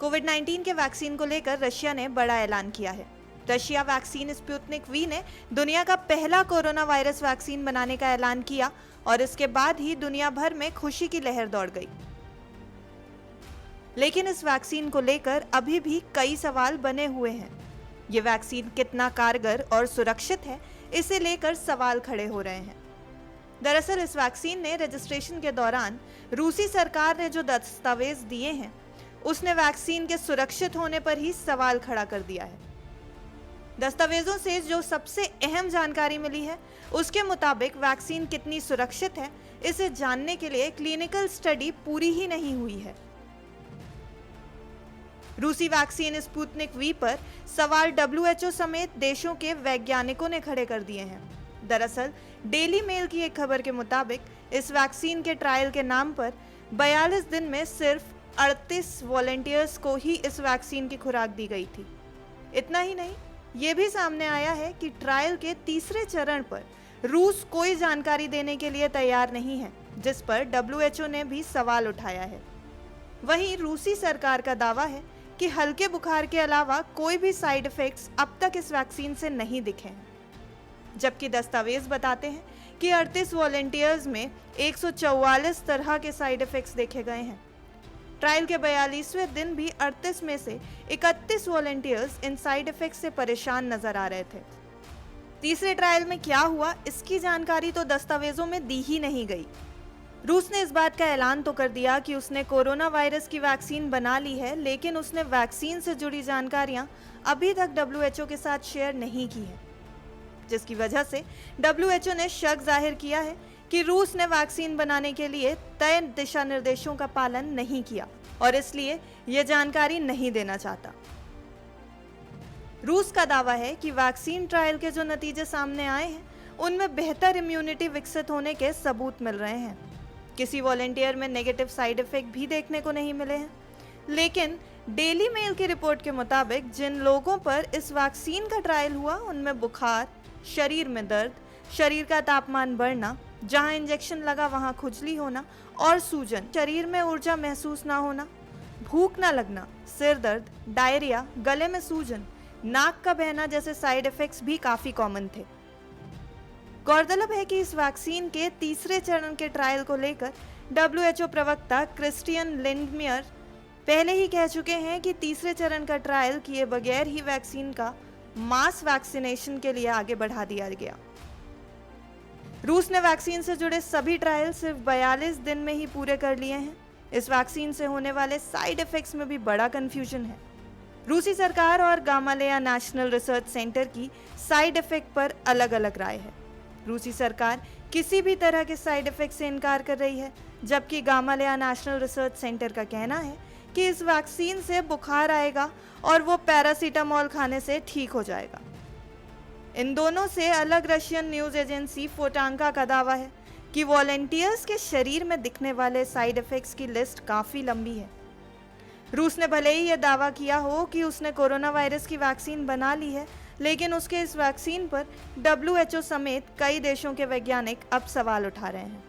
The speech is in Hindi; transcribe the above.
कोविड-19 के वैक्सीन को लेकर रशिया ने बड़ा ऐलान किया है। रशिया वैक्सीन स्पुतनिक वी ने दुनिया का पहला कोरोना वायरस वैक्सीन बनाने का ऐलान किया और इसके बाद ही दुनिया भर में खुशी की लहर दौड़ गई। लेकिन इस वैक्सीन को लेकर अभी भी कई सवाल बने हुए हैं। ये वैक्सीन कितना कारगर और सुरक्षित है, इसे लेकर सवाल खड़े हो रहे हैं। दरअसल इस वैक्सीन ने रजिस्ट्रेशन के दौरान रूसी सरकार ने जो दस्तावेज दिए हैं, उसने वैक्सीन के सुरक्षित होने पर ही सवाल खड़ा कर दिया है। दस्तावेजों से जो सबसे अहम जानकारी मिली है, उसके मुताबिक वैक्सीन कितनी सुरक्षित है, इसे जानने के लिए क्लिनिकल स्टडी पूरी ही नहीं हुई है। रूसी वैक्सीन स्पुतनिक वी पर सवाल WHO समेत देशों के वैज्ञानिकों ने खड़े कर दिए हैं। दरअसल डेली मेल की एक खबर के मुताबिक इस वैक्सीन के ट्रायल के नाम पर 42 दिन में सिर्फ 38 वॉलंटियर्स को ही इस वैक्सीन की खुराक दी गई थी। इतना ही नहीं, ये भी सामने आया है कि ट्रायल के तीसरे चरण पर रूस कोई जानकारी देने के लिए तैयार नहीं है, जिस पर WHO ने भी सवाल उठाया है। वहीं रूसी सरकार का दावा है कि हल्के बुखार के अलावा कोई भी साइड इफेक्ट्स अब तक इस वैक्सीन से नहीं दिखे हैं, जबकि दस्तावेज बताते हैं कि 38 वॉलंटियर्स में 144 तरह के साइड इफेक्ट्स देखे गए हैं। ट्रायल के 42वें दिन भी 38 में से 31 वॉलंटियर्स इन साइड इफेक्ट्स से परेशान नजर आ रहे थे। तीसरे ट्रायल में क्या हुआ, इसकी जानकारी तो दस्तावेजों में दी ही नहीं गई। रूस ने इस बात का ऐलान तो कर दिया कि उसने कोरोना वायरस की वैक्सीन बना ली है, लेकिन उसने वैक्सीन से जुड़ी जानकारियां अभी तक WHO के साथ शेयर नहीं की है, जिसकी वजह से WHO ने शक जाहिर किया है कि रूस ने वैक्सीन बनाने के लिए तय दिशा निर्देशों का पालन नहीं किया और इसलिए यह जानकारी नहीं देना चाहता। रूस का दावा है कि वैक्सीन ट्रायल के जो नतीजे सामने आए हैं, उनमें बेहतर इम्यूनिटी विकसित होने के सबूत मिल रहे हैं। किसी वॉलंटियर में नेगेटिव साइड इफेक्ट भी देखने को नहीं मिले हैं, लेकिन डेली मेल की रिपोर्ट के मुताबिक जिन लोगों पर इस वैक्सीन का ट्रायल हुआ, उनमें बुखार, शरीर में दर्द, शरीर का तापमान बढ़ना, जहां इंजेक्शन लगा वहां खुजली होना और सूजन, शरीर में ऊर्जा महसूस ना होना, भूख ना लगना, सिर दर्द, डायरिया, गले में सूजन, नाक का बहना जैसे साइड इफेक्ट्स भी काफी कॉमन थे। गौरतलब है कि इस वैक्सीन के तीसरे चरण के ट्रायल को लेकर WHO प्रवक्ता क्रिस्टियन लिंडमियर पहले ही कह चुके हैं कि तीसरे चरण का ट्रायल किए बगैर ही वैक्सीन का मास वैक्सीनेशन के लिए आगे बढ़ा दिया गया। रूस ने वैक्सीन से जुड़े सभी ट्रायल सिर्फ 42 दिन में ही पूरे कर लिए हैं। इस वैक्सीन से होने वाले साइड इफेक्ट्स में भी बड़ा कंफ्यूजन है। रूसी सरकार और गामालेया नेशनल रिसर्च सेंटर की साइड इफेक्ट पर अलग अलग राय है। रूसी सरकार किसी भी तरह के साइड इफेक्ट से इनकार कर रही है, जबकि गामालेया नेशनल रिसर्च सेंटर का कहना है कि इस वैक्सीन से बुखार आएगा और वो पैरासीटामोल खाने से ठीक हो जाएगा। इन दोनों से अलग रशियन न्यूज़ एजेंसी फोटांका का दावा है कि वॉलंटियर्स के शरीर में दिखने वाले साइड इफेक्ट्स की लिस्ट काफ़ी लंबी है। रूस ने भले ही यह दावा किया हो कि उसने कोरोना वायरस की वैक्सीन बना ली है, लेकिन उसके इस वैक्सीन पर WHO समेत कई देशों के वैज्ञानिक अब सवाल उठा रहे हैं।